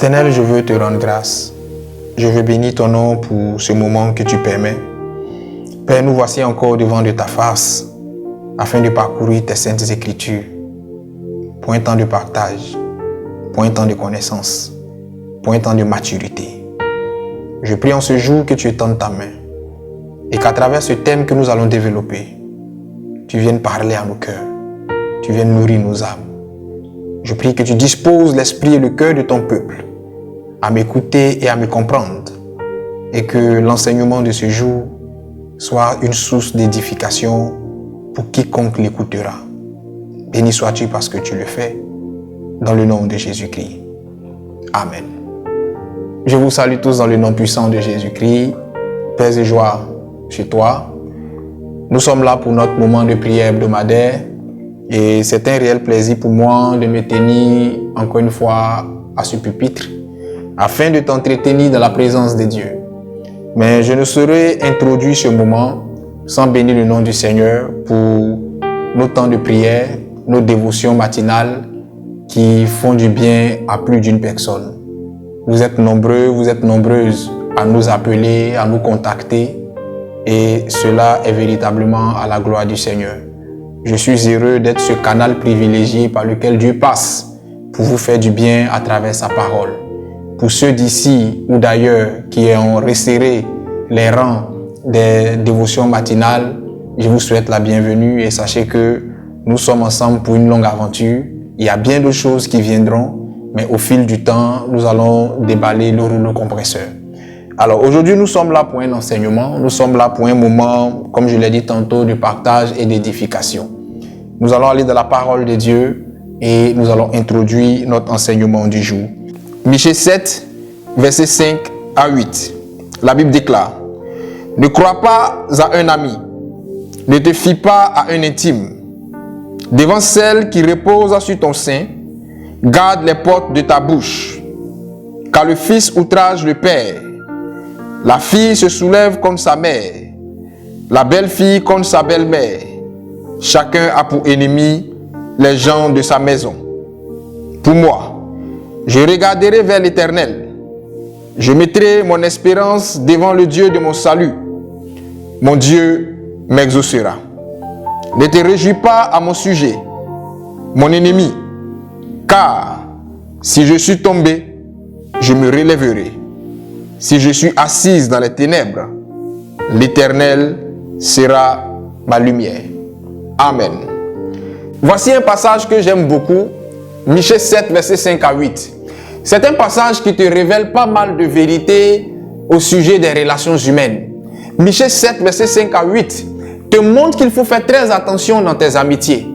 Éternel, je veux te rendre grâce. Je veux bénir ton nom pour ce moment que tu permets. Père, nous voici encore devant de ta face afin de parcourir tes saintes écritures pour un temps de partage, pour un temps de connaissance, pour un temps de maturité. Je prie en ce jour que tu étendes ta main et qu'à travers ce thème que nous allons développer, tu viennes parler à nos cœurs, tu viennes nourrir nos âmes. Je prie que tu disposes l'esprit et le cœur de ton peuple à m'écouter et à me comprendre et que l'enseignement de ce jour soit une source d'édification pour quiconque l'écoutera. Béni sois-tu parce que tu le fais, dans le nom de Jésus-Christ. Amen. Je vous salue tous dans le nom puissant de Jésus-Christ. Paix et joie chez toi. Nous sommes là pour notre moment de prière hebdomadaire et c'est un réel plaisir pour moi de me tenir encore une fois à ce pupitre afin de t'entretenir dans la présence de Dieu. Mais je ne saurais introduire ce moment sans bénir le nom du Seigneur pour nos temps de prière, nos dévotions matinales qui font du bien à plus d'une personne. Vous êtes nombreux, vous êtes nombreuses à nous appeler, à nous contacter et cela est véritablement à la gloire du Seigneur. Je suis heureux d'être ce canal privilégié par lequel Dieu passe pour vous faire du bien à travers sa parole. Pour ceux d'ici ou d'ailleurs qui ont resserré les rangs des dévotions matinales, je vous souhaite la bienvenue et sachez que nous sommes ensemble pour une longue aventure. Il y a bien de choses qui viendront, mais au fil du temps, nous allons déballer le rouleau compresseur. Alors aujourd'hui, nous sommes là pour un enseignement, nous sommes là pour un moment, comme je l'ai dit tantôt, de partage et d'édification. Nous allons aller dans la parole de Dieu et nous allons introduire notre enseignement du jour. Michée 7, versets 5 à 8. La Bible déclare: ne crois pas à un ami, ne te fie pas à un intime. Devant celle qui repose sur ton sein, garde les portes de ta bouche. Car le fils outrage le père, la fille se soulève contre sa mère, la belle-fille contre sa belle-mère. Chacun a pour ennemi les gens de sa maison. Pour moi, je regarderai vers l'Éternel. Je mettrai mon espérance devant le Dieu de mon salut. Mon Dieu m'exaucera. Ne te réjouis pas à mon sujet, mon ennemi, car si je suis tombé, je me relèverai. Si je suis assise dans les ténèbres, l'Éternel sera ma lumière. Amen. Voici un passage que j'aime beaucoup, Michée 7, versets 5 à 8. C'est un passage qui te révèle pas mal de vérités au sujet des relations humaines. Michée 7, versets 5 à 8 te montre qu'il faut faire très attention dans tes amitiés.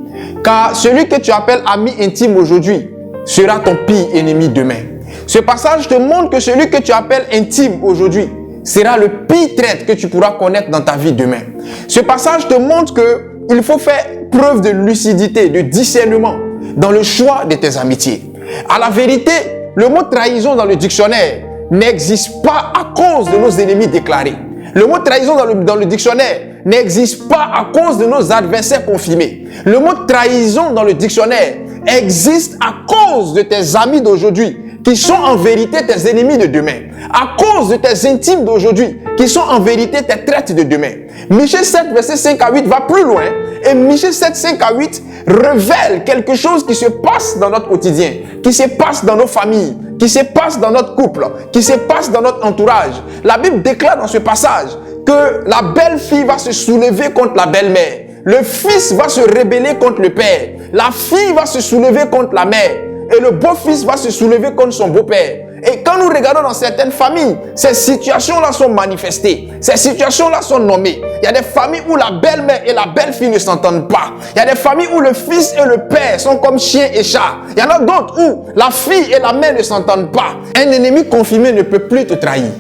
Car celui que tu appelles ami intime aujourd'hui sera ton pire ennemi demain. Ce passage te montre que celui que tu appelles intime aujourd'hui sera le pire traître que tu pourras connaître dans ta vie demain. Ce passage te montre qu'il faut faire preuve de lucidité, de discernement dans le choix de tes amitiés. À la vérité, le mot trahison dans le dictionnaire n'existe pas à cause de nos ennemis déclarés. Le mot trahison dans le dictionnaire n'existe pas à cause de nos adversaires confirmés. Le mot trahison dans le dictionnaire existe à cause de tes amis d'aujourd'hui qui sont en vérité tes ennemis de demain. À cause de tes intimes d'aujourd'hui qui sont en vérité tes traites de demain. Michée 7, verset 5 à 8 va plus loin et Michée 7, 5 à 8 révèle quelque chose qui se passe dans notre quotidien, qui se passe dans nos familles, qui se passe dans notre couple, qui se passe dans notre entourage. La Bible déclare dans ce passage que la belle-fille va se soulever contre la belle-mère. Le fils va se rebeller contre le père. La fille va se soulever contre la mère. Et le beau-fils va se soulever contre son beau-père. Et quand nous regardons dans certaines familles, ces situations-là sont manifestées. Ces situations-là sont nommées. Il y a des familles où la belle-mère et la belle-fille ne s'entendent pas. Il y a des familles où le fils et le père sont comme chien et chat. Il y en a d'autres où la fille et la mère ne s'entendent pas. Un ennemi confirmé ne peut plus te trahir.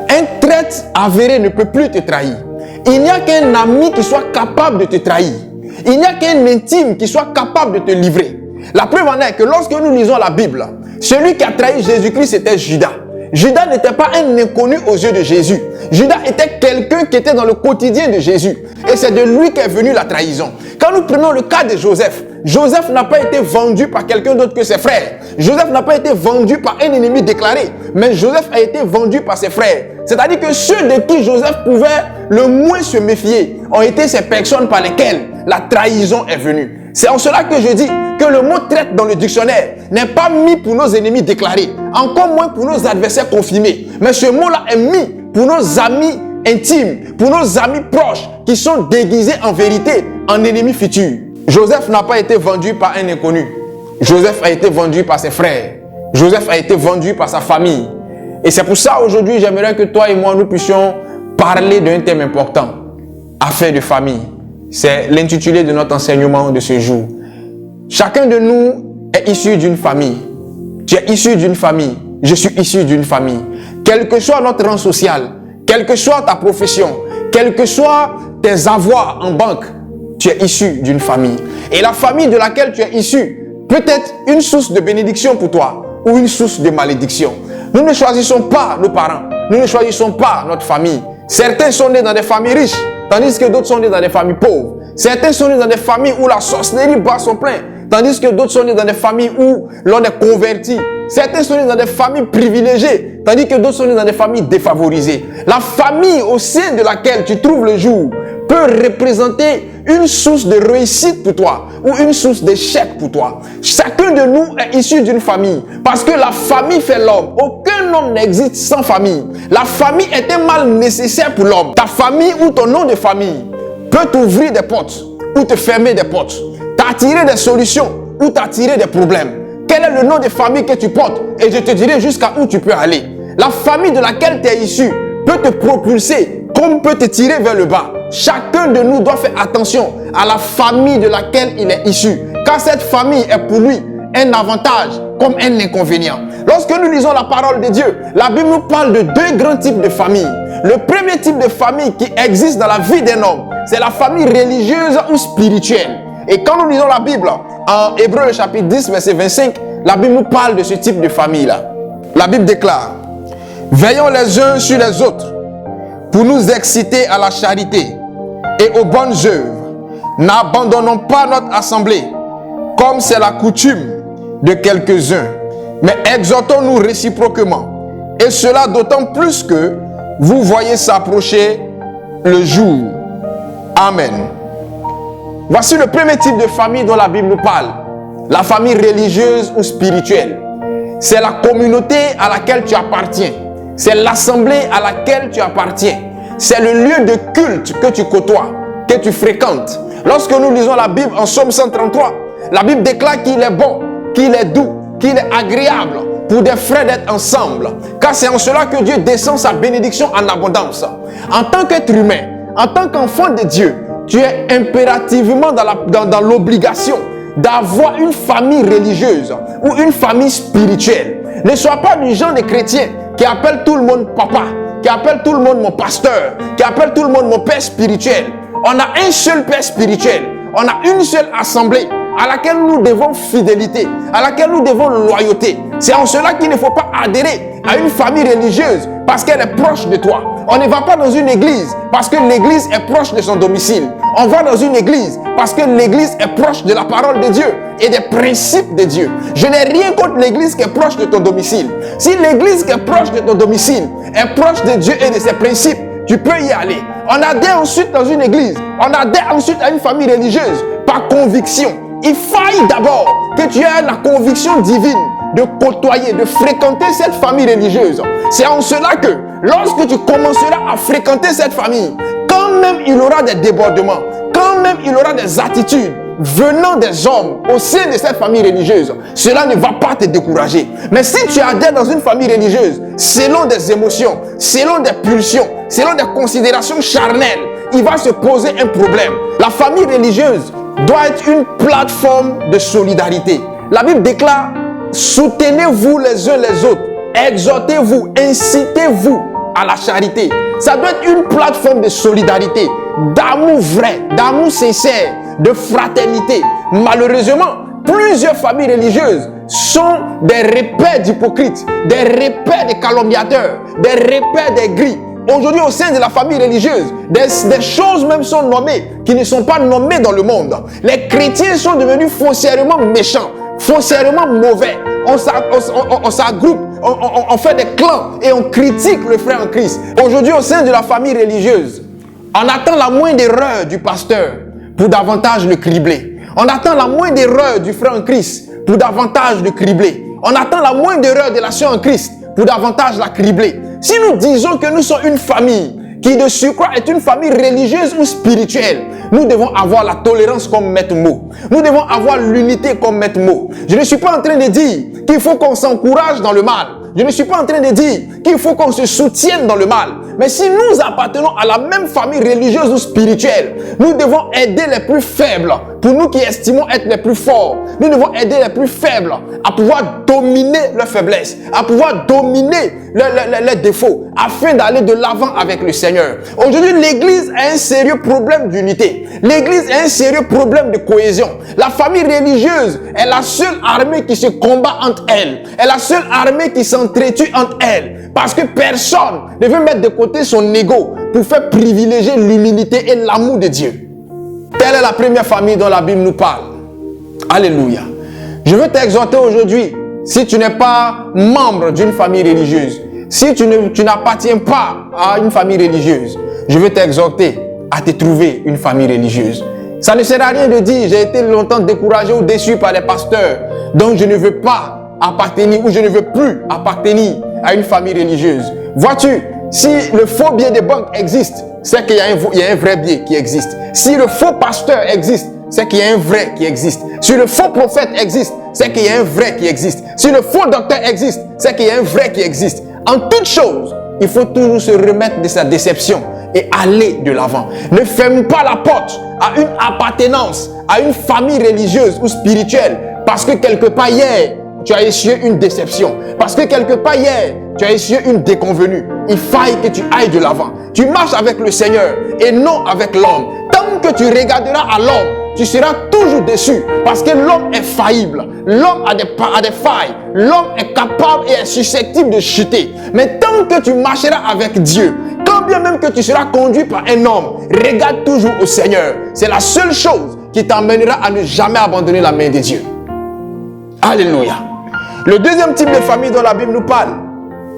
Un traître avéré ne peut plus te trahir. Il n'y a qu'un ami qui soit capable de te trahir. Il n'y a qu'un intime qui soit capable de te livrer. La preuve en est que lorsque nous lisons la Bible, celui qui a trahi Jésus-Christ, c'était Judas. Judas n'était pas un inconnu aux yeux de Jésus. Judas était quelqu'un qui était dans le quotidien de Jésus. Et c'est de lui qu'est venue la trahison. Quand nous prenons le cas de Joseph, Joseph n'a pas été vendu par quelqu'un d'autre que ses frères. Joseph n'a pas été vendu par un ennemi déclaré, mais Joseph a été vendu par ses frères. C'est-à-dire que ceux de qui Joseph pouvait le moins se méfier ont été ces personnes par lesquelles la trahison est venue. C'est en cela que je dis que le mot traite dans le dictionnaire n'est pas mis pour nos ennemis déclarés, encore moins pour nos adversaires confirmés. Mais ce mot-là est mis pour nos amis intimes, pour nos amis proches qui sont déguisés en vérité en ennemis futurs. Joseph n'a pas été vendu par un inconnu. Joseph a été vendu par ses frères. Joseph a été vendu par sa famille. Et c'est pour ça aujourd'hui, j'aimerais que toi et moi, nous puissions parler d'un thème important. Affaires de famille. C'est l'intitulé de notre enseignement de ce jour. Chacun de nous est issu d'une famille. Tu es issu d'une famille. Je suis issu d'une famille. Quel que soit notre rang social, quelle que soit ta profession, quels que soient tes avoirs en banque, tu es issu d'une famille. Et la famille de laquelle tu es issu peut être une source de bénédiction pour toi ou une source de malédiction. Nous ne choisissons pas nos parents. Nous ne choisissons pas notre famille. Certains sont nés dans des familles riches, tandis que d'autres sont nés dans des familles pauvres. Certains sont nés dans des familles où la sorcellerie bat son plein, tandis que d'autres sont nés dans des familles où l'on est converti. Certains sont nés dans des familles privilégiées, tandis que d'autres sont nés dans des familles défavorisées. La famille au sein de laquelle tu trouves le jour peut représenter une source de réussite pour toi ou une source d'échec pour toi. Chacun de nous est issu d'une famille parce que la famille fait l'homme. Aucun homme n'existe sans famille. La famille est un mal nécessaire pour l'homme. Ta famille ou ton nom de famille peut t'ouvrir des portes ou te fermer des portes, t'attirer des solutions ou t'attirer des problèmes. Quel est le nom de famille que tu portes? Et je te dirai jusqu'à où tu peux aller. La famille de laquelle tu es issu peut te propulser comme peut te tirer vers le bas. Chacun de nous doit faire attention à la famille de laquelle il est issu, car cette famille est pour lui un avantage comme un inconvénient. Lorsque nous lisons la parole de Dieu, la Bible nous parle de deux grands types de familles. Le premier type de famille qui existe dans la vie d'un homme, c'est la famille religieuse ou spirituelle. Et quand nous lisons la Bible, en Hébreux le chapitre 10, verset 25, la Bible nous parle de ce type de famille-là. La Bible déclare: veillons les uns sur les autres pour nous exciter à la charité et aux bonnes œuvres. N'abandonnons pas notre assemblée, comme c'est la coutume de quelques-uns, mais exhortons-nous réciproquement. Et cela d'autant plus que vous voyez s'approcher le jour. Amen. Voici le premier type de famille dont la Bible nous parle. La famille religieuse ou spirituelle. C'est la communauté à laquelle tu appartiens. C'est l'assemblée à laquelle tu appartiens. C'est le lieu de culte que tu côtoies, que tu fréquentes. Lorsque nous lisons la Bible en Psaume 133, la Bible déclare qu'il est bon, qu'il est doux, qu'il est agréable pour des frères d'être ensemble. Car c'est en cela que Dieu descend sa bénédiction en abondance. En tant qu'être humain, en tant qu'enfant de Dieu, tu es impérativement dans l'obligation d'avoir une famille religieuse ou une famille spirituelle. Ne sois pas du genre de chrétien qui appelle tout le monde papa, qui appelle tout le monde mon pasteur, qui appelle tout le monde mon père spirituel. On a un seul père spirituel, on a une seule assemblée à laquelle nous devons fidélité, à laquelle nous devons loyauté. C'est en cela qu'il ne faut pas adhérer à une famille religieuse parce qu'elle est proche de toi. On ne va pas dans une église parce que l'église est proche de son domicile. On va dans une église parce que l'église est proche de la parole de Dieu et des principes de Dieu. Je n'ai rien contre l'église qui est proche de ton domicile. Si l'église qui est proche de ton domicile est proche de Dieu et de ses principes, tu peux y aller. On adhère ensuite dans une église. On adhère ensuite à une famille religieuse par conviction. Il faille d'abord que tu aies la conviction divine de côtoyer, de fréquenter cette famille religieuse. C'est en cela que lorsque tu commenceras à fréquenter cette famille, quand même il y aura des débordements, quand même il y aura des attitudes venant des hommes au sein de cette famille religieuse, cela ne va pas te décourager. Mais si tu adhères dans une famille religieuse, selon des émotions, selon des pulsions, selon des considérations charnelles, il va se poser un problème. La famille religieuse doit être une plateforme de solidarité. La Bible déclare: soutenez-vous les uns les autres, exhortez-vous, incitez-vous à la charité. Ça doit être une plateforme de solidarité, d'amour vrai, d'amour sincère, de fraternité. Malheureusement, plusieurs familles religieuses sont des repères d'hypocrites, des repères de calomniateurs, des repères des gris, Aujourd'hui, au sein de la famille religieuse, des choses même sont nommées qui ne sont pas nommées dans le monde. Les chrétiens sont devenus foncièrement méchants, foncièrement mauvais. On s'agroupe, on fait des clans et on critique le frère en Christ. Aujourd'hui, au sein de la famille religieuse, on attend la moindre erreur du pasteur pour davantage le cribler. On attend la moindre erreur du frère en Christ pour davantage le cribler. On attend la moindre erreur de la sœur en Christ pour davantage la cribler. Si nous disons que nous sommes une famille qui de surcroît est une famille religieuse ou spirituelle, nous devons avoir la tolérance comme maître mot. Nous devons avoir l'unité comme maître mot. Je ne suis pas en train de dire qu'il faut qu'on s'encourage dans le mal. Je ne suis pas en train de dire qu'il faut qu'on se soutienne dans le mal. Mais si nous appartenons à la même famille religieuse ou spirituelle, nous devons aider les plus faibles. Pour nous qui estimons être les plus forts, nous devons aider les plus faibles à pouvoir dominer leurs faiblesses, à pouvoir dominer leurs défauts, afin d'aller de l'avant avec le Seigneur. Aujourd'hui, l'Église a un sérieux problème d'unité. L'Église a un sérieux problème de cohésion. La famille religieuse est la seule armée qui se combat entre elles. Elle est la seule armée qui s'entretue entre elles. Parce que personne ne veut mettre de côté son ego pour faire privilégier l'humilité et l'amour de Dieu. Telle est la première famille dont la Bible nous parle. Alléluia. Je veux t'exhorter aujourd'hui, si tu n'es pas membre d'une famille religieuse, si tu n'appartiens pas à une famille religieuse, je veux t'exhorter à te trouver une famille religieuse. Ça ne sert à rien de dire, j'ai été longtemps découragé ou déçu par les pasteurs, donc je ne veux pas appartenir ou je ne veux plus appartenir à une famille religieuse. Vois-tu, si le faux billet de banque existe, c'est qu'il y a un vrai billet qui existe. Si le faux pasteur existe, c'est qu'il y a un vrai qui existe. Si le faux prophète existe, c'est qu'il y a un vrai qui existe. Si le faux docteur existe, c'est qu'il y a un vrai qui existe. En toute chose, il faut toujours se remettre de sa déception et aller de l'avant. Ne ferme pas la porte à une appartenance, à une famille religieuse ou spirituelle, parce que quelque part hier, tu as essuyé une déception. Parce que quelque part hier, tu as essuyé une déconvenue. Il faille que tu ailles de l'avant. Tu marches avec le Seigneur et non avec l'homme. Tant que tu regarderas à l'homme, tu seras toujours déçu. Parce que l'homme est faillible. L'homme a des failles. L'homme est capable et est susceptible de chuter. Mais tant que tu marcheras avec Dieu, quand bien même que tu seras conduit par un homme, regarde toujours au Seigneur. C'est la seule chose qui t'emmènera à ne jamais abandonner la main de Dieu. Alléluia. Le deuxième type de famille dont la Bible nous parle,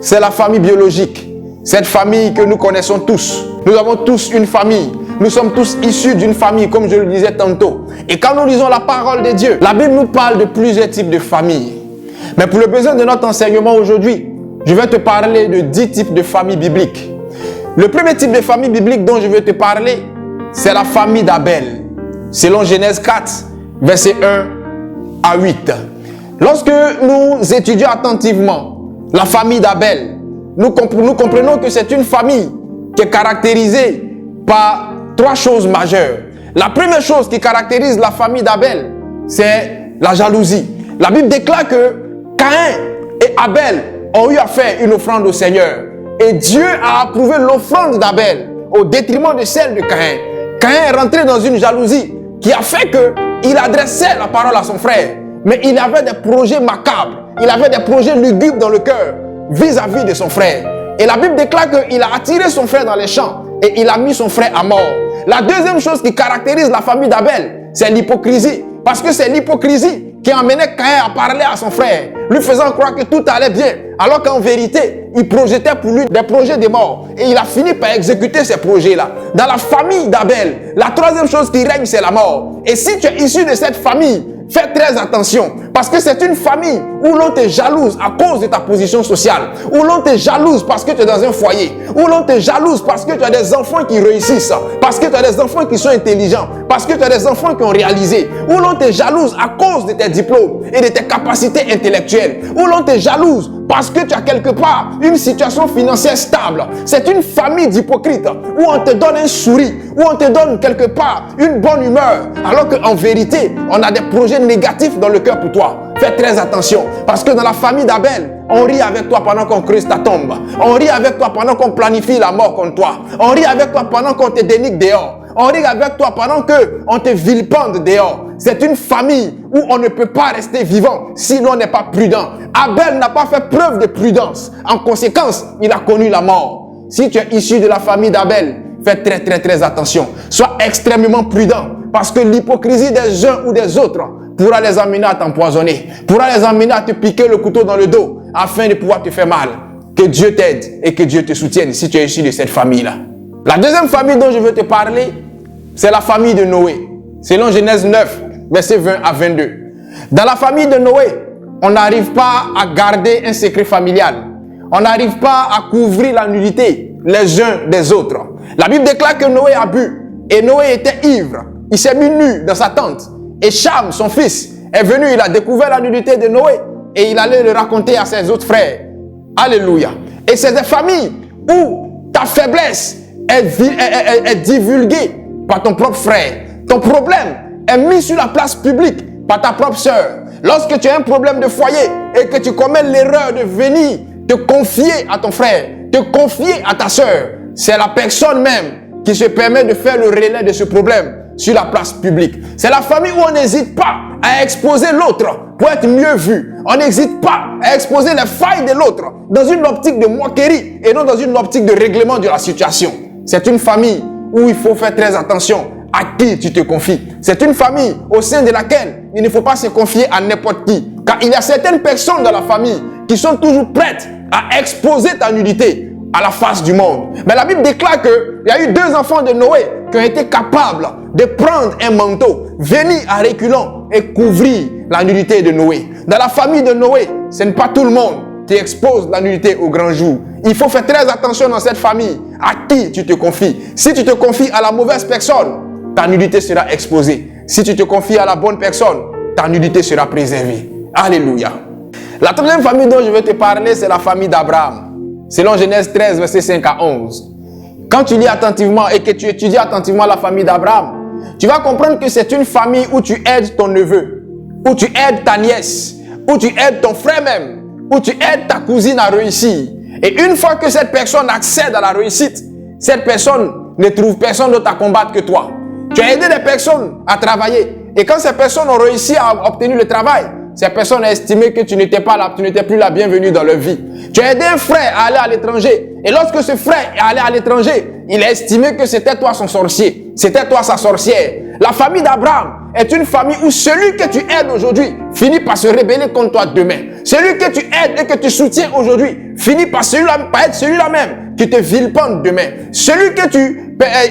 c'est la famille biologique. Cette famille que nous connaissons tous. Nous avons tous une famille. Nous sommes tous issus d'une famille, comme je le disais tantôt. Et quand nous lisons la parole de Dieu, la Bible nous parle de plusieurs types de familles. Mais pour le besoin de notre enseignement aujourd'hui, je vais te parler de 10 types de familles bibliques. Le premier type de famille biblique dont je vais te parler, c'est la famille d'Abel. Selon Genèse 4, versets 1 à 8. Lorsque nous étudions attentivement la famille d'Abel, nous comprenons que c'est une famille qui est caractérisée par 3 choses majeures. La première chose qui caractérise la famille d'Abel, c'est la jalousie. La Bible déclare que Caïn et Abel ont eu à faire une offrande au Seigneur. Et Dieu a approuvé l'offrande d'Abel au détriment de celle de Caïn. Caïn est rentré dans une jalousie qui a fait qu'il adressait la parole à son frère. Mais il avait des projets macabres, il avait des projets lugubres dans le cœur vis-à-vis de son frère. Et la Bible déclare qu'il a attiré son frère dans les champs et il a mis son frère à mort. La deuxième chose qui caractérise la famille d'Abel, c'est l'hypocrisie. Parce que c'est l'hypocrisie qui emmenait Caïn à parler à son frère, lui faisant croire que tout allait bien, alors qu'en vérité, il projetait pour lui des projets de mort. Et il a fini par exécuter ces projets-là. Dans la famille d'Abel, la troisième chose qui règne, c'est la mort. Et si tu es issu de cette famille, fais très attention, parce que c'est une famille où l'on te jalouse à cause de ta position sociale, où l'on te jalouse parce que tu es dans un foyer, où l'on te jalouse parce que tu as des enfants qui réussissent, parce que tu as des enfants qui sont intelligents, parce que tu as des enfants qui ont réalisé, où l'on te jalouse à cause de tes diplômes et de tes capacités intellectuelles, où l'on te jalouse parce que tu as quelque part une situation financière stable. C'est une famille d'hypocrites où on te donne un sourire, où on te donne quelque part une bonne humeur, alors qu'en vérité, on a des projets négatifs dans le cœur pour toi. Fais très attention, parce que dans la famille d'Abel, on rit avec toi pendant qu'on creuse ta tombe. On rit avec toi pendant qu'on planifie la mort contre toi. On rit avec toi pendant qu'on te dénigre dehors. On rit avec toi pendant qu'on te vilipende dehors. C'est une famille où on ne peut pas rester vivant si l'on n'est pas prudent. Abel n'a pas fait preuve de prudence. En conséquence, il a connu la mort. Si tu es issu de la famille d'Abel, fais très attention. Sois extrêmement prudent parce que l'hypocrisie des uns ou des autres pourra les amener à t'empoisonner, pourra les amener à te piquer le couteau dans le dos afin de pouvoir te faire mal. Que Dieu t'aide et que Dieu te soutienne si tu es issu de cette famille-là. La deuxième famille dont je veux te parler, c'est la famille de Noé. Selon Genèse 9, versets 20 à 22. Dans la famille de Noé, on n'arrive pas à garder un secret familial. On n'arrive pas à couvrir la nudité les uns des autres. La Bible déclare que Noé a bu et Noé était ivre. Il s'est mis nu dans sa tente. Et Cham, son fils, est venu, il a découvert la nudité de Noé et il allait le raconter à ses autres frères. Alléluia. Et c'est des familles où ta faiblesse est divulguée par ton propre frère. Ton problème est mis sur la place publique par ta propre sœur. Lorsque tu as un problème de foyer et que tu commets l'erreur de venir te confier à ton frère, te confier à ta sœur, c'est la personne même qui se permet de faire le relais de ce problème sur la place publique. C'est la famille où on n'hésite pas à exposer l'autre pour être mieux vu. On n'hésite pas à exposer les failles de l'autre dans une optique de moquerie et non dans une optique de règlement de la situation. C'est une famille où il faut faire très attention à qui tu te confies. C'est une famille au sein de laquelle il ne faut pas se confier à n'importe qui. Car il y a certaines personnes dans la famille qui sont toujours prêtes à exposer ta nudité à la face du monde. Mais la Bible déclare qu'il y a eu 2 enfants de Noé qui ont été capables de prendre un manteau, venir à reculons et couvrir la nudité de Noé. Dans la famille de Noé, ce n'est pas tout le monde qui expose la nudité au grand jour. Il faut faire très attention dans cette famille à qui tu te confies. Si tu te confies à la mauvaise personne, ta nudité sera exposée. Si tu te confies à la bonne personne, ta nudité sera préservée. Alléluia. La troisième famille dont je vais te parler, c'est la famille d'Abraham. Selon Genèse 13, versets 5 à 11. Quand tu lis attentivement et que tu étudies attentivement la famille d'Abraham, tu vas comprendre que c'est une famille où tu aides ton neveu, où tu aides ta nièce, où tu aides ton frère même, où tu aides ta cousine à réussir. Et une fois que cette personne accède à la réussite, cette personne ne trouve personne d'autre à combattre que toi. Tu as aidé des personnes à travailler. Et quand ces personnes ont réussi à obtenir le travail, ces personnes ont estimé que tu n'étais plus la bienvenue dans leur vie. Tu as aidé un frère à aller à l'étranger. Et lorsque ce frère est allé à l'étranger, il a estimé que c'était toi son sorcier. C'était toi sa sorcière. La famille d'Abraham est une famille où celui que tu aides aujourd'hui finit par se rebeller contre toi demain. Celui que tu aides et que tu soutiens aujourd'hui finit par être celui-là même qui te vilipende demain. Celui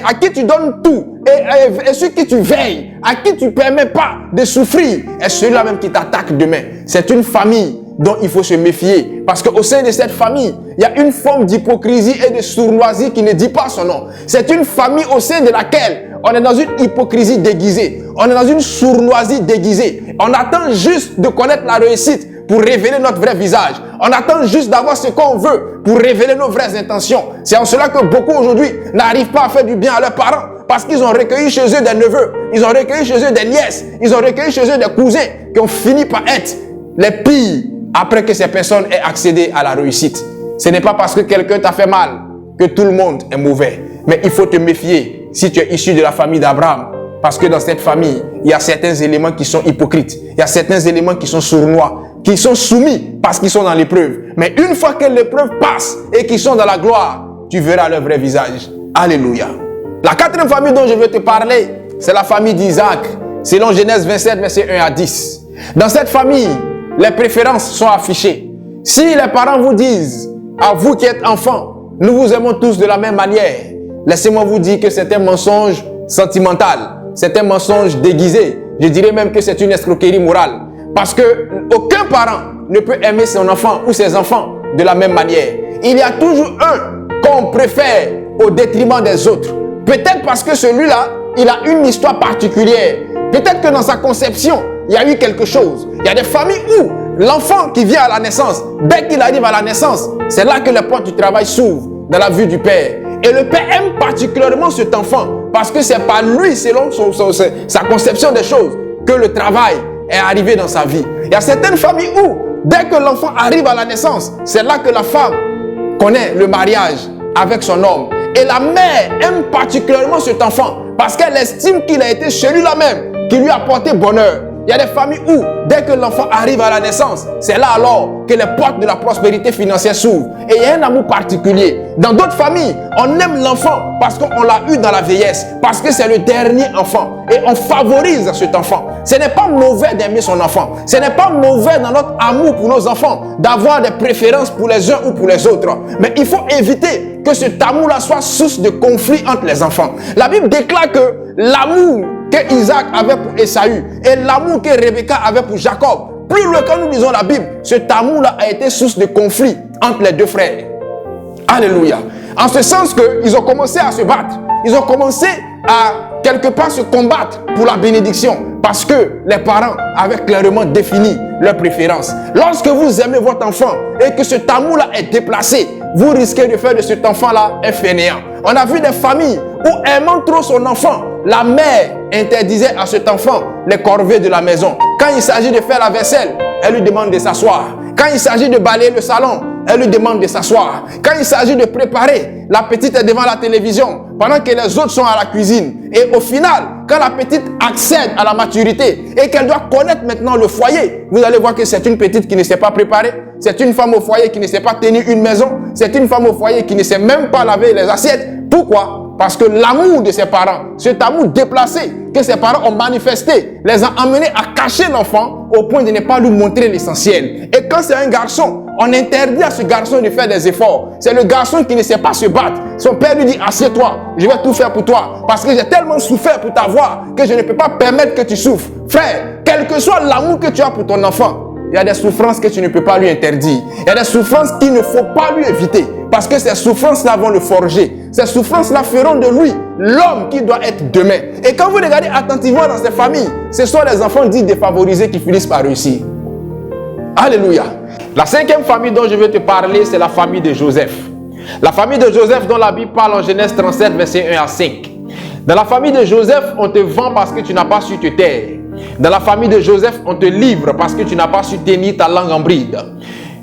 à qui tu donnes tout et celui qui tu veilles, à qui tu ne permets pas de souffrir, est celui-là même qui t'attaque demain. C'est une famille dont il faut se méfier. Parce qu'au sein de cette famille, il y a une forme d'hypocrisie et de sournoisie qui ne dit pas son nom. C'est une famille au sein de laquelle on est dans une hypocrisie déguisée. On est dans une sournoisie déguisée. On attend juste de connaître la réussite pour révéler notre vrai visage. On attend juste d'avoir ce qu'on veut pour révéler nos vraies intentions. C'est en cela que beaucoup aujourd'hui n'arrivent pas à faire du bien à leurs parents. Parce qu'ils ont recueilli chez eux des neveux, ils ont recueilli chez eux des nièces, ils ont recueilli chez eux des cousins qui ont fini par être les pires après que ces personnes aient accédé à la réussite. Ce n'est pas parce que quelqu'un t'a fait mal que tout le monde est mauvais. Mais il faut te méfier si tu es issu de la famille d'Abraham. Parce que dans cette famille, il y a certains éléments qui sont hypocrites. Il y a certains éléments qui sont sournois, qui sont soumis parce qu'ils sont dans l'épreuve. Mais une fois que l'épreuve passe et qu'ils sont dans la gloire, tu verras leur vrai visage. Alléluia. La quatrième famille dont je veux te parler, c'est la famille d'Isaac. Selon Genèse 27, versets 1 à 10. Dans cette famille, les préférences sont affichées. Si les parents vous disent, à vous qui êtes enfants, nous vous aimons tous de la même manière, laissez-moi vous dire que c'est un mensonge sentimental. C'est un mensonge déguisé. Je dirais même que c'est une escroquerie morale. Parce que aucun parent ne peut aimer son enfant ou ses enfants de la même manière. Il y a toujours un qu'on préfère au détriment des autres. Peut-être parce que celui-là, il a une histoire particulière. Peut-être que dans sa conception, il y a eu quelque chose. Il y a des familles où l'enfant qui vient à la naissance, dès qu'il arrive à la naissance, c'est là que les portes du travail s'ouvrent dans la vue du père. Et le père aime particulièrement cet enfant parce que c'est par lui, selon sa conception des choses, que le travail est arrivé dans sa vie. Il y a certaines familles où, dès que l'enfant arrive à la naissance, c'est là que la femme connaît le mariage avec son homme. Et la mère aime particulièrement cet enfant parce qu'elle estime qu'il a été celui-là même qui lui a apporté bonheur. Il y a des familles où, dès que l'enfant arrive à la naissance, c'est là alors que les portes de la prospérité financière s'ouvrent. Et il y a un amour particulier. Dans d'autres familles, on aime l'enfant parce qu'on l'a eu dans la vieillesse, parce que c'est le dernier enfant. Et on favorise cet enfant. Ce n'est pas mauvais d'aimer son enfant. Ce n'est pas mauvais dans notre amour pour nos enfants d'avoir des préférences pour les uns ou pour les autres. Mais il faut éviter que cet amour-là soit source de conflit entre les enfants. La Bible déclare que l'amour que Isaac avait pour Ésaü et l'amour que Rebecca avait pour Jacob, plus loin quand nous lisons la Bible, cet amour-là a été source de conflit entre les deux frères. Alléluia. En ce sens qu'ils ont commencé à se battre. Ils ont commencé à quelque part se combattre pour la bénédiction parce que les parents avaient clairement défini leurs préférences. Lorsque vous aimez votre enfant et que cet amour-là est déplacé, vous risquez de faire de cet enfant-là un fainéant. On a vu des familles où, aimant trop son enfant, la mère interdisait à cet enfant les corvées de la maison. Quand il s'agit de faire la vaisselle, elle lui demande de s'asseoir. Quand il s'agit de balayer le salon, elle lui demande de s'asseoir. Quand il s'agit de préparer, la petite est devant la télévision pendant que les autres sont à la cuisine. Et au final, quand la petite accède à la maturité et qu'elle doit connaître maintenant le foyer, vous allez voir que c'est une petite qui ne s'est pas préparée. C'est une femme au foyer qui ne sait pas tenir une maison. C'est une femme au foyer qui ne sait même pas laver les assiettes. Pourquoi? Parce que l'amour de ses parents, cet amour déplacé que ses parents ont manifesté, les a amenés à cacher l'enfant au point de ne pas lui montrer l'essentiel. Et quand c'est un garçon, on interdit à ce garçon de faire des efforts. C'est le garçon qui ne sait pas se battre. Son père lui dit, assieds-toi, je vais tout faire pour toi. Parce que j'ai tellement souffert pour t'avoir que je ne peux pas permettre que tu souffres. Frère, quel que soit l'amour que tu as pour ton enfant, il y a des souffrances que tu ne peux pas lui interdire. Il y a des souffrances qu'il ne faut pas lui éviter. Parce que ces souffrances-là vont le forger. Ces souffrances-là feront de lui l'homme qui doit être demain. Et quand vous regardez attentivement dans ces familles, ce sont les enfants dits défavorisés qui finissent par réussir. Alléluia. La cinquième famille dont je veux te parler, c'est la famille de Joseph. La famille de Joseph dont la Bible parle en Genèse 37, versets 1 à 5. Dans la famille de Joseph, on te vend parce que tu n'as pas su te taire. Dans la famille de Joseph, on te livre parce que tu n'as pas su tenir ta langue en bride.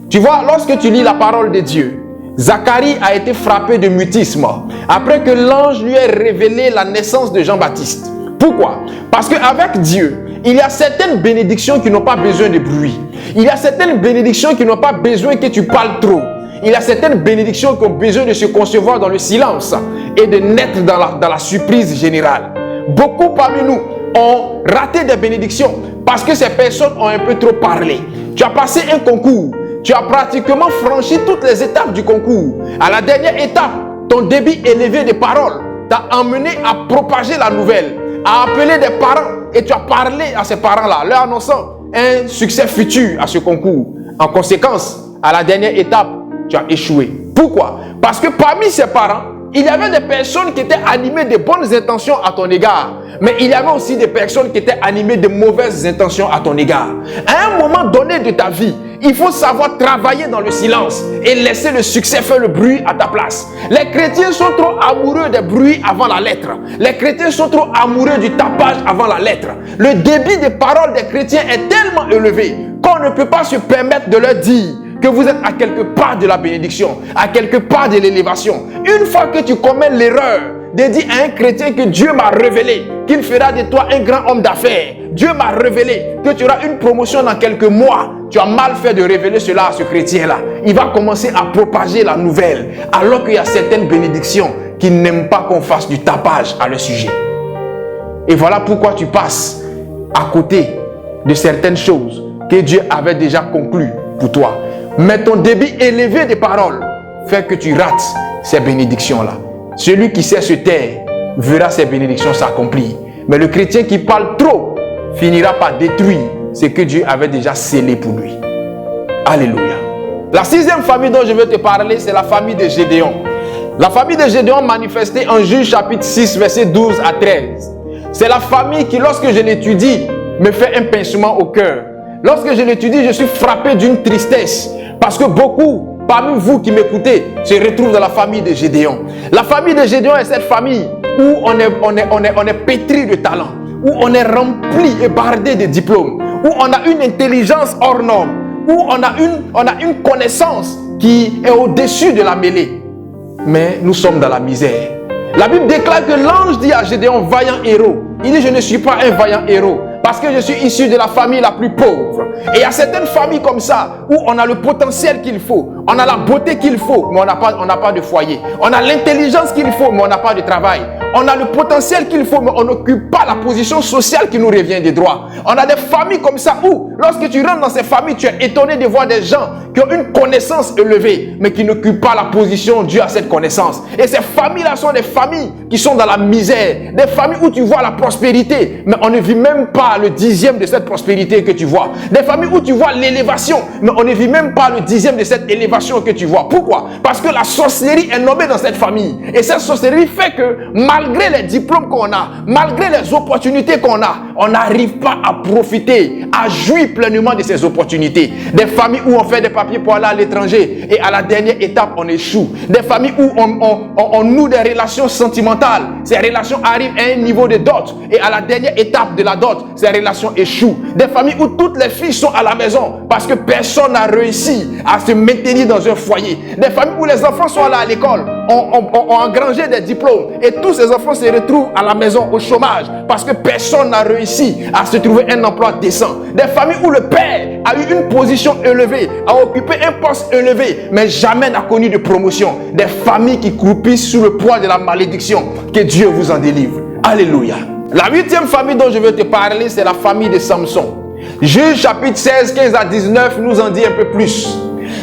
Tu vois, lorsque tu lis la parole de Dieu, Zacharie a été frappé de mutisme après que l'ange lui ait révélé la naissance de Jean-Baptiste. Pourquoi? Parce qu'avec Dieu, il y a certaines bénédictions qui n'ont pas besoin de bruit. Il y a certaines bénédictions qui n'ont pas besoin que tu parles trop. Il y a certaines bénédictions qui ont besoin de se concevoir dans le silence et de naître dans la surprise générale. Beaucoup parmi nous ont raté des bénédictions parce que ces personnes ont un peu trop parlé. Tu as passé un concours. Tu as pratiquement franchi toutes les étapes du concours. À la dernière étape, ton débit élevé de paroles t'a emmené à propager la nouvelle, à appeler des parents et tu as parlé à ces parents-là, leur annonçant un succès futur à ce concours. En conséquence, à la dernière étape, tu as échoué. Pourquoi? Parce que parmi ces parents, il y avait des personnes qui étaient animées de bonnes intentions à ton égard. Mais il y avait aussi des personnes qui étaient animées de mauvaises intentions à ton égard. À un moment donné de ta vie, il faut savoir travailler dans le silence et laisser le succès faire le bruit à ta place. Les chrétiens sont trop amoureux des bruits avant la lettre. Les chrétiens sont trop amoureux du tapage avant la lettre. Le débit des paroles des chrétiens est tellement élevé qu'on ne peut pas se permettre de leur dire que vous êtes à quelque part de la bénédiction, à quelque part de l'élévation. Une fois que tu commets l'erreur de dire à un chrétien que Dieu m'a révélé qu'il fera de toi un grand homme d'affaires, Dieu m'a révélé que tu auras une promotion dans quelques mois, tu as mal fait de révéler cela à ce chrétien-là. Il va commencer à propager la nouvelle, alors qu'il y a certaines bénédictions qui n'aiment pas qu'on fasse du tapage à leur sujet. Et voilà pourquoi tu passes à côté de certaines choses que Dieu avait déjà conclues pour toi. Mais ton débit élevé de paroles fait que tu rates ces bénédictions-là. Celui qui sait se taire verra ses bénédictions s'accomplir. Mais le chrétien qui parle trop finira par détruire ce que Dieu avait déjà scellé pour lui. Alléluia. La sixième famille dont je veux te parler, c'est la famille de Gédéon. La famille de Gédéon manifestée en Juge chapitre 6, versets 12 à 13. C'est la famille qui, lorsque je l'étudie, me fait un pincement au cœur. Lorsque je l'étudie, je suis frappé d'une tristesse. Parce que beaucoup, parmi vous qui m'écoutez, se retrouvent dans la famille de Gédéon. La famille de Gédéon est cette famille où on est pétri de talent, où on est rempli et bardé de diplômes, où on a une intelligence hors norme, où on a une connaissance qui est au-dessus de la mêlée. Mais nous sommes dans la misère. La Bible déclare que l'ange dit à Gédéon, vaillant héros. Il dit, je ne suis pas un vaillant héros, parce que je suis issu de la famille la plus pauvre. Et il y a certaines familles comme ça où on a le potentiel qu'il faut, on a la beauté qu'il faut, mais on n'a pas de foyer. On a l'intelligence qu'il faut, mais on n'a pas de travail. On a le potentiel qu'il faut, mais on n'occupe pas la position sociale qui nous revient des droits. On a des familles comme ça où, lorsque tu rentres dans ces familles, tu es étonné de voir des gens qui ont une connaissance élevée, mais qui n'occupent pas la position due à cette connaissance. Et ces familles-là sont des familles qui sont dans la misère, des familles où tu vois la prospérité, mais on ne vit même pas le 10e de cette prospérité que tu vois. Des familles où tu vois l'élévation, mais on ne vit même pas le 10e de cette élévation que tu vois. Pourquoi? Parce que la sorcellerie est nommée dans cette famille. Et cette sorcellerie fait que, malgré les diplômes qu'on a, malgré les opportunités qu'on a, on n'arrive pas à profiter, à jouir pleinement de ces opportunités. Des familles où on fait des papiers pour aller à l'étranger et à la dernière étape, on échoue. Des familles où on noue des relations sentimentales. Ces relations arrivent à un niveau de dot et à la dernière étape de la dot, ces relations échouent. Des familles où toutes les filles sont à la maison parce que personne n'a réussi à se maintenir dans un foyer. Des familles où les enfants sont allés à l'école, ont engrangé des diplômes et tous ces enfants se retrouvent à la maison au chômage parce que personne n'a réussi à se trouver un emploi décent. Des familles où le père a eu une position élevée, a occupé un poste élevé, mais jamais n'a connu de promotion. Des familles qui croupissent sous le poids de la malédiction. Que Dieu vous en délivre. Alléluia. La 8e famille dont je veux te parler, c'est la famille de Samson. Juge chapitre 16, 15 à 19 nous en dit un peu plus.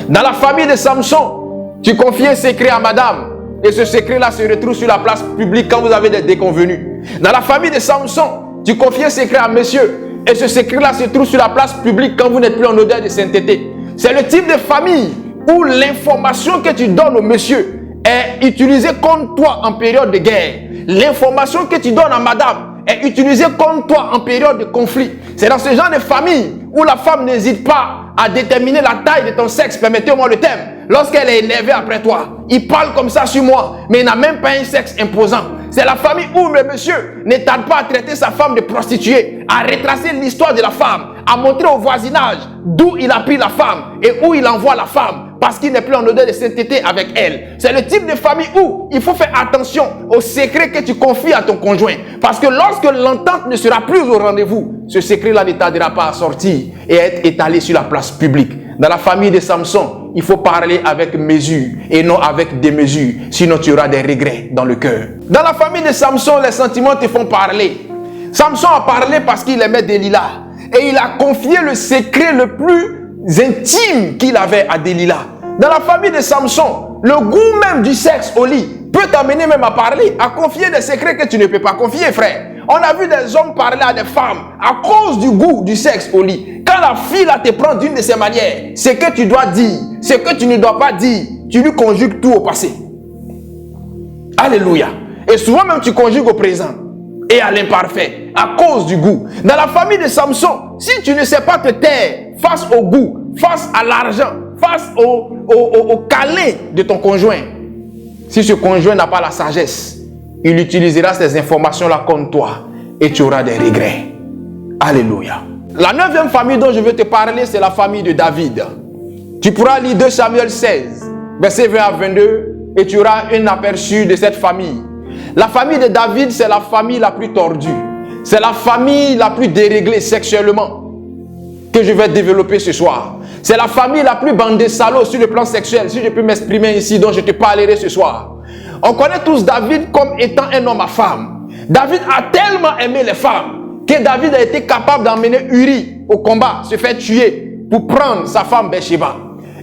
Dans la famille de Samson, tu confies un secret à madame. Et ce secret-là se retrouve sur la place publique quand vous avez des déconvenus. Dans la famille de Samson, tu confies un secret à monsieur. Et ce secret-là se trouve sur la place publique quand vous n'êtes plus en odeur de sainteté. C'est le type de famille où l'information que tu donnes au monsieur est utilisée contre toi en période de guerre. L'information que tu donnes à madame est utilisée contre toi en période de conflit. C'est dans ce genre de famille où la femme n'hésite pas à déterminer la taille de ton sexe. Permettez-moi le thème. Lorsqu'elle est énervée après toi, il parle comme ça sur moi, mais il n'a même pas un sexe imposant. C'est la famille où le monsieur ne tarde pas à traiter sa femme de prostituée, à retracer l'histoire de la femme, à montrer au voisinage d'où il a pris la femme et où il envoie la femme, parce qu'il n'est plus en odeur de sainteté avec elle. C'est le type de famille où il faut faire attention aux secrets que tu confies à ton conjoint. Parce que lorsque l'entente ne sera plus au rendez-vous, ce secret-là ne tardera pas à sortir et à être étalé sur la place publique. Dans la famille de Samson, il faut parler avec mesure et non avec démesure. Sinon, tu auras des regrets dans le cœur. Dans la famille de Samson, les sentiments te font parler. Samson a parlé parce qu'il aimait Delilah. Et il a confié le secret le plus intime qu'il avait à Delilah. Dans la famille de Samson, le goût même du sexe au lit peut t'amener même à parler, à confier des secrets que tu ne peux pas confier, frère. On a vu des hommes parler à des femmes à cause du goût du sexe au lit. Quand la fille là te prend d'une de ces manières, ce que tu dois dire, ce que tu ne dois pas dire, tu lui conjugues tout au passé. Alléluia. Et souvent même tu conjugues au présent et à l'imparfait à cause du goût. Dans la famille de Samson, si tu ne sais pas te taire face au goût, face à l'argent, face au câlin de ton conjoint, si ce conjoint n'a pas la sagesse, il utilisera ces informations-là contre toi et tu auras des regrets. Alléluia. La 9e famille dont je veux te parler, c'est la famille de David. Tu pourras lire 2 Samuel 16, versets 20 à 22, et tu auras un aperçu de cette famille. La famille de David, c'est la famille la plus tordue. C'est la famille la plus déréglée sexuellement que je vais développer ce soir. C'est la famille la plus bandée salaud sur le plan sexuel, si je peux m'exprimer ici, dont je te parlerai ce soir. On connaît tous David comme étant un homme à femmes. David a tellement aimé les femmes que David a été capable d'emmener Uri au combat, se faire tuer pour prendre sa femme Bathsheba.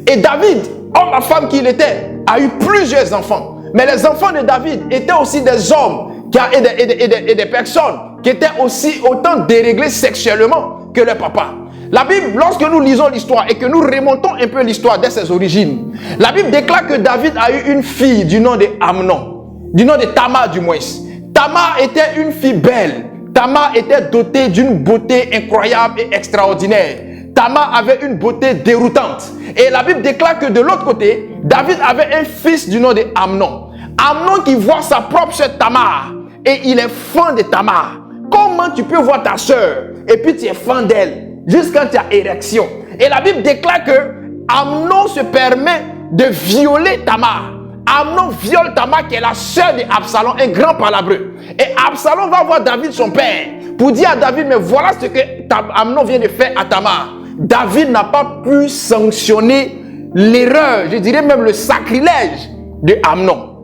Et David, homme à femme qu'il était, a eu plusieurs enfants. Mais les enfants de David étaient aussi des hommes et des personnes qui étaient aussi autant déréglées sexuellement que leur papa. La Bible, lorsque nous lisons l'histoire et que nous remontons un peu l'histoire dès ses origines, la Bible déclare que David a eu une fille du nom de Amnon, du nom de Tamar du moins. Tamar était une fille belle. Tamar était dotée d'une beauté incroyable et extraordinaire. Tamar avait une beauté déroutante. Et la Bible déclare que de l'autre côté, David avait un fils du nom de Amnon. Amnon qui voit sa propre sœur Tamar et il est fan de Tamar. Comment tu peux voir ta sœur et puis tu es fan d'elle jusqu'à quand tu as érection? Et la Bible déclare que Amnon se permet de violer Tamar. Amnon viole Tamar qui est la sœur d'Absalom, un grand palabreux. Et Absalom va voir David son père pour dire à David, mais voilà ce que Amnon vient de faire à Tamar. David n'a pas pu sanctionner l'erreur, je dirais même le sacrilège de Amnon.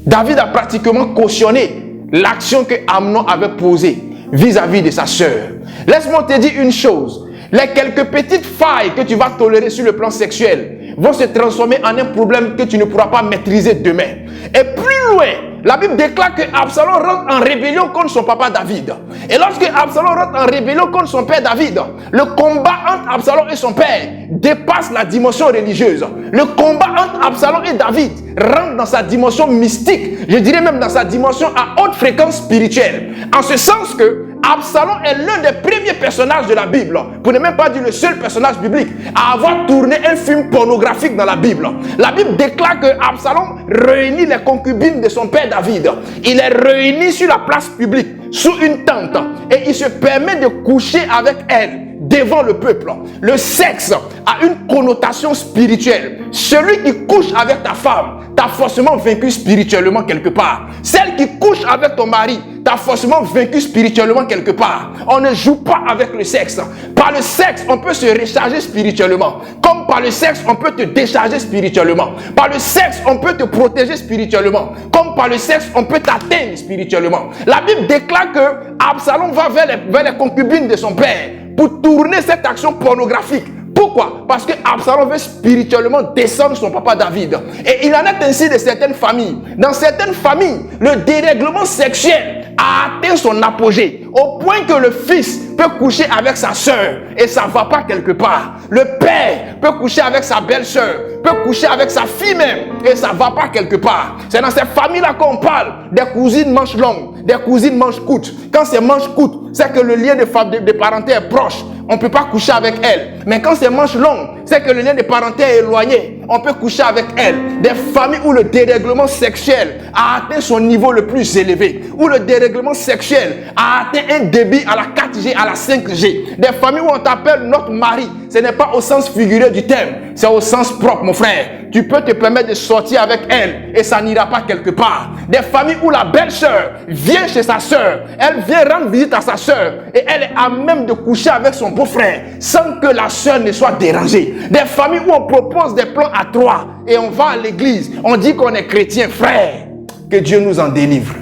David a pratiquement cautionné l'action que Amnon avait posée vis-à-vis de sa sœur. Laisse-moi te dire une chose. Les quelques petites failles que tu vas tolérer sur le plan sexuel vont se transformer en un problème que tu ne pourras pas maîtriser demain. Et plus loin, la Bible déclare que Absalom rentre en rébellion contre son papa David. Et lorsque Absalom rentre en rébellion contre son père David, le combat entre Absalom et son père dépasse la dimension religieuse. Le combat entre Absalom et David rentre dans sa dimension mystique, je dirais même dans sa dimension à haute fréquence spirituelle. En ce sens que Absalom est l'un des premiers personnages de la Bible, pour ne même pas dire le seul personnage biblique, à avoir tourné un film pornographique dans la Bible. La Bible déclare que Absalom réunit les concubines de son père David. Il les réunit sur la place publique, sous une tente, et il se permet de coucher avec elles devant le peuple. Le sexe a une connotation spirituelle. Celui qui couche avec ta femme t'a forcément vaincu spirituellement quelque part. Celle qui couche avec ton mari t'a forcément vaincu spirituellement quelque part. On ne joue pas avec le sexe. Par le sexe, on peut se recharger spirituellement. Comme par le sexe, on peut te décharger spirituellement. Par le sexe, on peut te protéger spirituellement. Comme par le sexe, on peut t'atteindre spirituellement. La Bible déclare que Absalom va vers les concubines de son père pour tourner cette action pornographique. Pourquoi? Parce que Absalom veut spirituellement descendre son papa David. Et il en est ainsi de certaines familles. Dans certaines familles, le dérèglement sexuel a atteint son apogée, au point que le fils peut coucher avec sa soeur et ça ne va pas quelque part. Le père peut coucher avec sa belle-soeur, peut coucher avec sa fille même et ça ne va pas quelque part. C'est dans ces familles-là qu'on parle des cousines manches longues, des cousines manches courtes. Quand c'est manches courtes, c'est que le lien de parenté est proche. On ne peut pas coucher avec elle. Mais quand c'est manches longues, c'est que le lien de parenté est éloigné. On peut coucher avec elle. Des familles où le dérèglement sexuel a atteint son niveau le plus élevé. Où le dérèglement sexuel a atteint un débit à la 4G, à la 5G. Des familles où on t'appelle notre mari. Ce n'est pas au sens figuré du terme. C'est au sens propre, mon frère. Tu peux te permettre de sortir avec elle et ça n'ira pas quelque part. Des familles où la belle-sœur vient chez sa sœur. Elle vient rendre visite à sa sœur et elle est à même de coucher avec son beau-frère sans que la sœur ne soit dérangée. Des familles où on propose des plans à trois et on va à l'église. On dit qu'on est chrétien, frère. Que Dieu nous en délivre.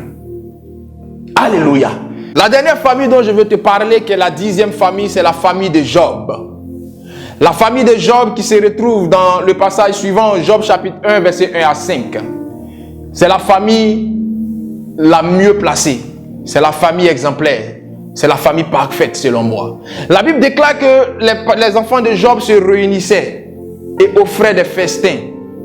Alléluia. La dernière famille dont je veux te parler, qui est la 10e famille, c'est la famille de Job. La famille de Job qui se retrouve dans le passage suivant, Job chapitre 1, verset 1 à 5. C'est la famille la mieux placée. C'est la famille exemplaire. C'est la famille parfaite selon moi. La Bible déclare que les enfants de Job se réunissaient et offraient des festins,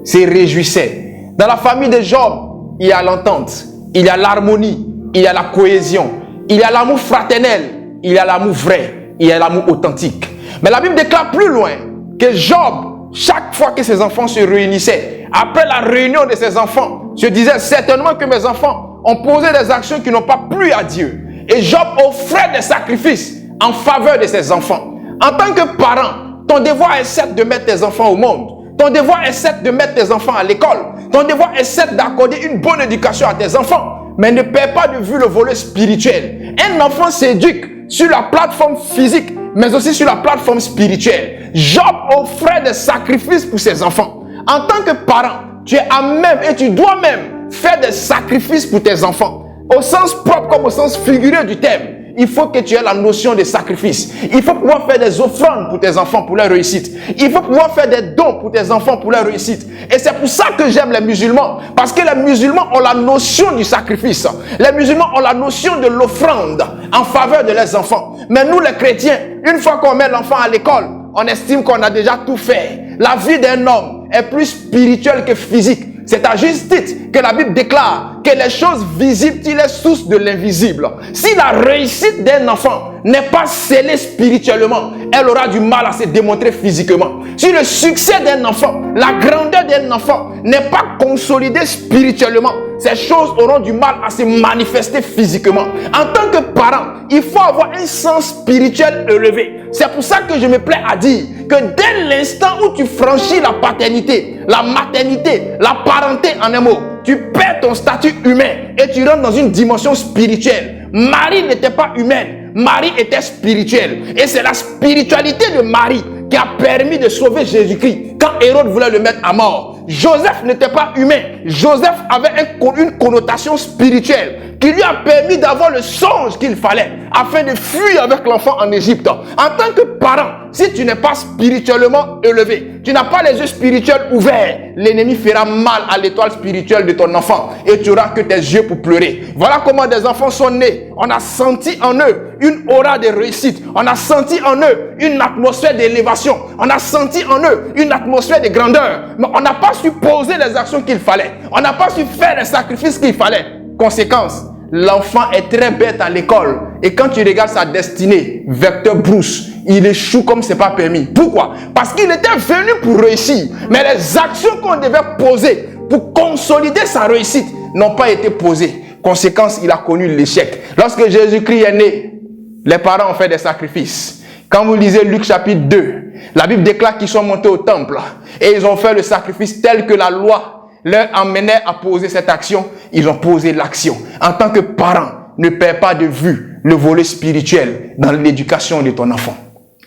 se réjouissaient. Dans la famille de Job, il y a l'entente, il y a l'harmonie, il y a la cohésion, il y a l'amour fraternel, il y a l'amour vrai, il y a l'amour authentique. Mais la Bible déclare plus loin que Job, chaque fois que ses enfants se réunissaient, après la réunion de ses enfants, se disait certainement que mes enfants ont posé des actions qui n'ont pas plu à Dieu. Et Job offrait des sacrifices en faveur de ses enfants. En tant que parent, ton devoir est certes de mettre tes enfants au monde. Ton devoir est certes de mettre tes enfants à l'école. Ton devoir est certes d'accorder une bonne éducation à tes enfants. Mais ne perds pas de vue le volet spirituel. Un enfant s'éduque sur la plateforme physique, mais aussi sur la plateforme spirituelle. Job offrait des sacrifices pour ses enfants. En tant que parent, tu es à même et tu dois même faire des sacrifices pour tes enfants. Au sens propre comme au sens figuré du terme. Il faut que tu aies la notion de sacrifice. Il faut pouvoir faire des offrandes pour tes enfants pour leur réussite. Il faut pouvoir faire des dons pour tes enfants pour leur réussite. Et c'est pour ça que j'aime les musulmans. Parce que les musulmans ont la notion du sacrifice. Les musulmans ont la notion de l'offrande en faveur de leurs enfants. Mais nous les chrétiens, une fois qu'on met l'enfant à l'école, on estime qu'on a déjà tout fait. La vie d'un homme est plus spirituelle que physique. C'est à juste titre que la Bible déclare que les choses visibles sont les sources de l'invisible. Si la réussite d'un enfant n'est pas scellée spirituellement, elle aura du mal à se démontrer physiquement. Si le succès d'un enfant, la grandeur d'un enfant n'est pas consolidée spirituellement, ces choses auront du mal à se manifester physiquement. En tant que parent, il faut avoir un sens spirituel élevé. C'est pour ça que je me plais à dire que dès l'instant où tu franchis la paternité, la maternité, la parenté en un mot, tu perds ton statut humain et tu rentres dans une dimension spirituelle. Marie n'était pas humaine. Marie était spirituelle. Et c'est la spiritualité de Marie qui a permis de sauver Jésus-Christ quand Hérode voulait le mettre à mort. Joseph n'était pas humain. Joseph avait une connotation spirituelle qui lui a permis d'avoir le songe qu'il fallait afin de fuir avec l'enfant en Égypte. En tant que parent, si tu n'es pas spirituellement élevé, tu n'as pas les yeux spirituels ouverts, l'ennemi fera mal à l'étoile spirituelle de ton enfant et tu n'auras que tes yeux pour pleurer. Voilà comment des enfants sont nés. On a senti en eux une aura de réussite. On a senti en eux une atmosphère d'élévation. On a senti en eux une atmosphère de grandeur. Mais on n'a pas su poser les actions qu'il fallait. On n'a pas su faire les sacrifices qu'il fallait. Conséquence, l'enfant est très bête à l'école. Et quand tu regardes sa destinée, vecteur brousse, il échoue comme c'est pas permis. Pourquoi? Parce qu'il était venu pour réussir. Mais les actions qu'on devait poser pour consolider sa réussite n'ont pas été posées. Conséquence, il a connu l'échec. Lorsque Jésus-Christ est né, les parents ont fait des sacrifices. Quand vous lisez Luc chapitre 2, la Bible déclare qu'ils sont montés au temple et ils ont fait le sacrifice tel que la loi leur emmenait à poser cette action. Ils ont posé l'action. En tant que parent, ne perds pas de vue le volet spirituel dans l'éducation de ton enfant.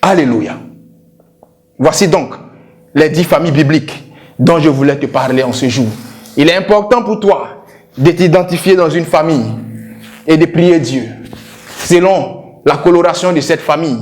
Alléluia. Voici donc les 10 familles bibliques dont je voulais te parler en ce jour. Il est important pour toi de t'identifier dans une famille et de prier Dieu selon la coloration de cette famille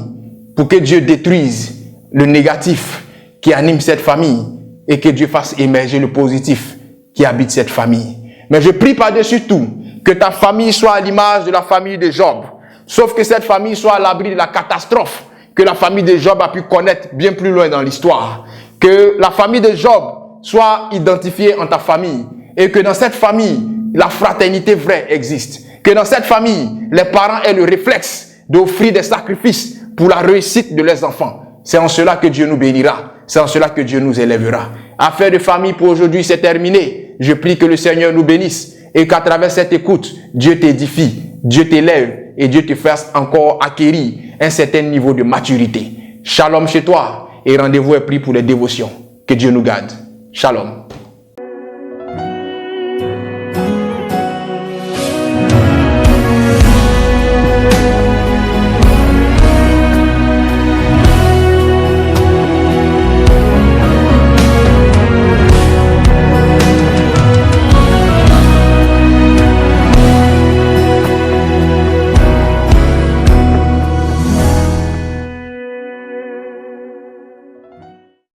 pour que Dieu détruise le négatif qui anime cette famille et que Dieu fasse émerger le positif qui habite cette famille. Mais je prie par-dessus tout que ta famille soit à l'image de la famille de Job, sauf que cette famille soit à l'abri de la catastrophe que la famille de Job a pu connaître bien plus loin dans l'histoire. Que la famille de Job soit identifiée en ta famille et que dans cette famille, la fraternité vraie existe. Que dans cette famille, les parents aient le réflexe d'offrir des sacrifices pour la réussite de leurs enfants. C'est en cela que Dieu nous bénira. C'est en cela que Dieu nous élèvera. Affaire de famille pour aujourd'hui, c'est terminé. Je prie que le Seigneur nous bénisse et qu'à travers cette écoute, Dieu t'édifie, Dieu t'élève et Dieu te fasse encore acquérir un certain niveau de maturité. Shalom chez toi et rendez-vous est pris pour les dévotions. Que Dieu nous garde. Shalom.